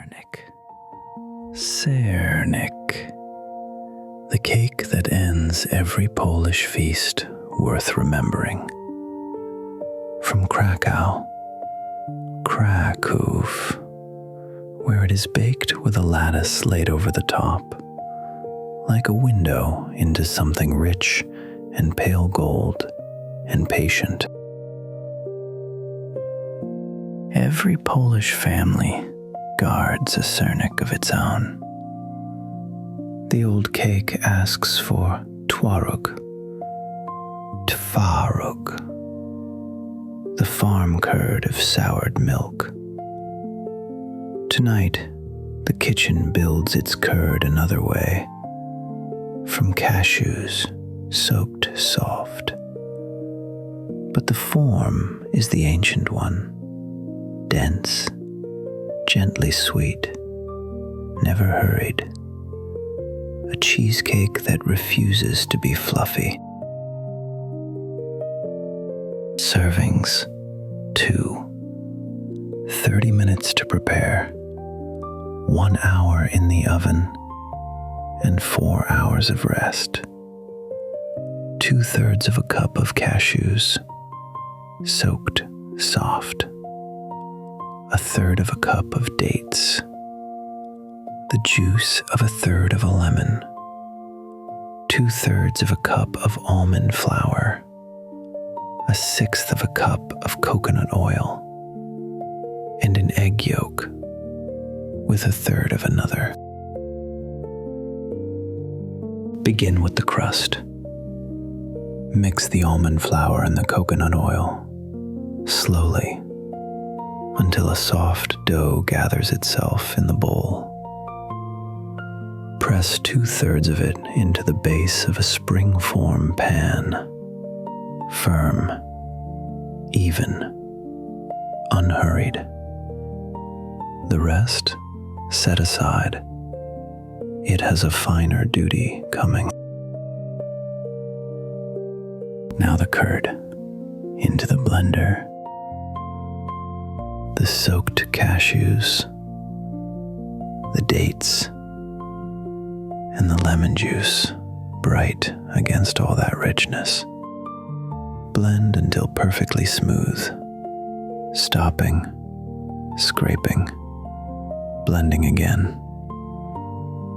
Sernik. Sernik. The cake that ends every Polish feast worth remembering. From Kraków, where it is baked with a lattice laid over the top, like a window into something rich and pale gold and patient. Every Polish family guards a Sernik of its own. The old cake asks for twaróg, the farm curd of soured milk. Tonight, the kitchen builds its curd another way, from cashews soaked soft. But the form is the ancient one, dense, gently sweet, never hurried. A cheesecake that refuses to be fluffy. Servings 2. 30 minutes to prepare, 1 hour in the oven, and 4 hours of rest. 2/3 of a cup of cashews, soaked soft. 1/3 of a cup of dates. The juice of 1/3 of a lemon. 2/3 of a cup of almond flour. 1/6 of a cup of coconut oil. And an egg yolk with 1/3 of another. Begin with the crust. Mix the almond flour and the coconut oil slowly until a soft dough gathers itself in the bowl. Press 2/3 of it into the base of a spring-form pan. Firm, even, unhurried. The rest, set aside. It has a finer duty coming. Now the curd, into the blender. The soaked cashews, the dates, and the lemon juice, bright against all that richness. Blend until perfectly smooth, stopping, scraping, blending again.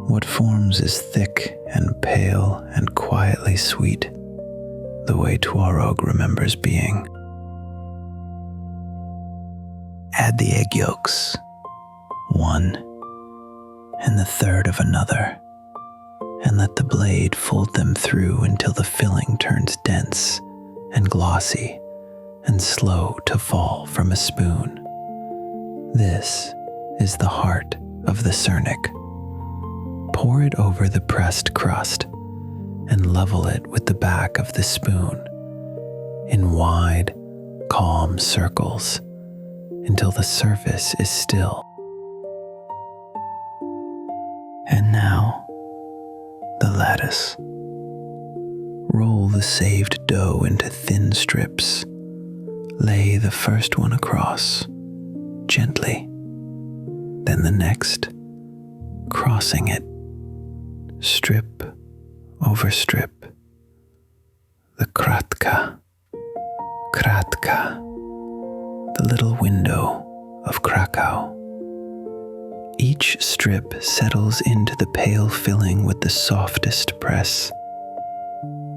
What forms is thick and pale and quietly sweet, the way twaróg remembers being. Add the egg yolks, 1 and 1/3 of another, and let the blade fold them through until the filling turns dense and glossy and slow to fall from a spoon. This is the heart of the Sernik. Pour it over the pressed crust and level it with the back of the spoon in wide, calm circles until the surface is still. And now, the lattice. Roll the saved dough into thin strips. Lay the first one across, gently, then the next, crossing it, strip over strip. The kratka, the little window of Kraków. Each strip settles into the pale filling with the softest press.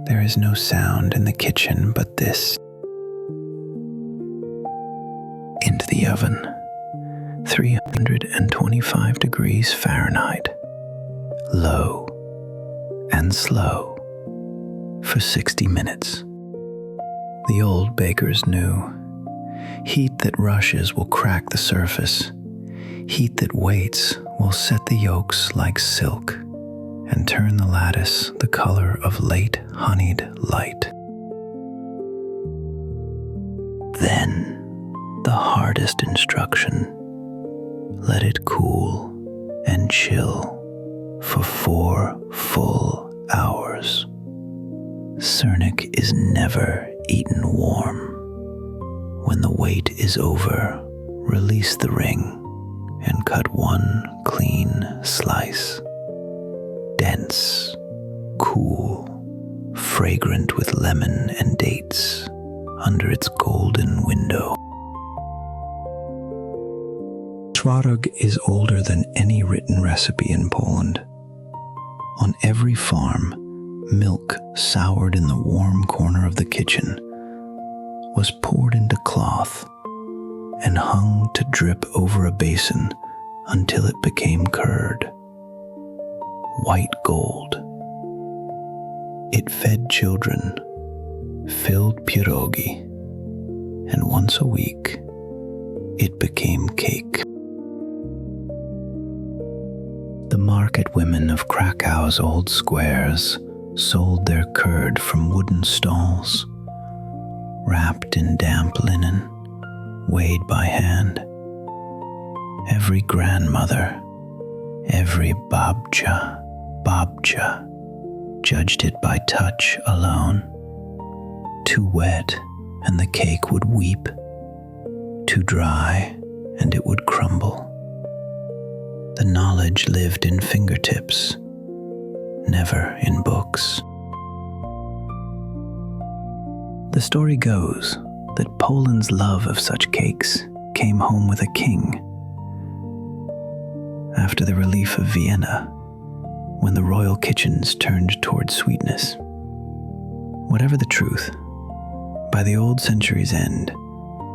There is no sound in the kitchen but this. Into the oven, 325 degrees Fahrenheit, low and slow, for 60 minutes. The old bakers knew. Heat that rushes will crack the surface. Heat that waits will set the yolks like silk and turn the lattice the color of late honeyed light. Then, the hardest instruction, let it cool and chill for 4 full hours. Sernik is never eaten warm. When the wait is over, release the ring and cut one clean slice. Dense, cool, fragrant with lemon and dates under its golden window. Twaróg is older than any written recipe in Poland. On every farm, milk soured in the warm corner of the kitchen was poured into cloth and hung to drip over a basin until it became curd. White gold. It fed children, filled pierogi, and once a week, it became cake. The market women of Krakow's old squares sold their curd from wooden stalls, wrapped in damp linen, weighed by hand. Every grandmother, every babcia, judged it by touch alone. Too wet, and the cake would weep. Too dry, and it would crumble. The knowledge lived in fingertips, never in books. The story goes that Poland's love of such cakes came home with a king. After the relief of Vienna, when the royal kitchens turned toward sweetness. Whatever the truth, by the old century's end,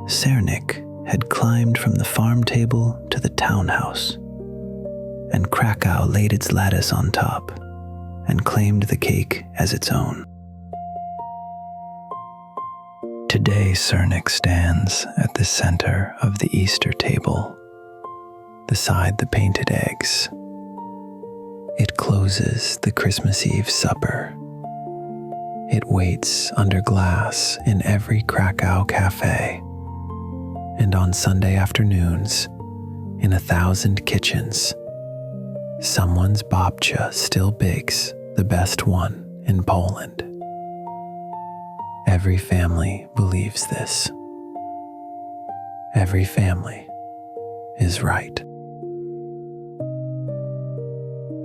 Sernik had climbed from the farm table to the townhouse, and Krakow laid its lattice on top and claimed the cake as its own. Today, Sernik stands at the center of the Easter table, beside the painted eggs. It closes the Christmas Eve supper. It waits under glass in every Krakow cafe, and on Sunday afternoons, in 1,000 kitchens, someone's babcia still bakes the best one in Poland. Every family believes this. Every family is right.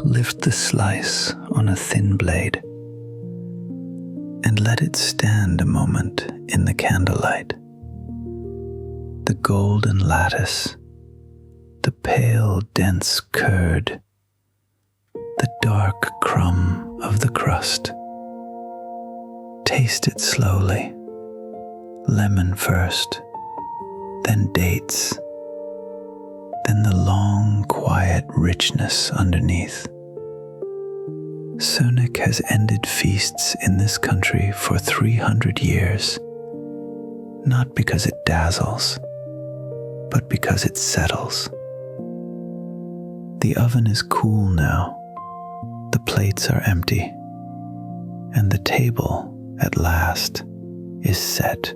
Lift the slice on a thin blade and let it stand a moment in the candlelight. The golden lattice, the pale, dense curd, the dark crumb of the crust. Taste it slowly, lemon first, then dates, then the long, quiet richness underneath. Sernik has ended feasts in this country for 300 years, not because it dazzles, but because it settles. The oven is cool now, the plates are empty, and the table, at last, is set.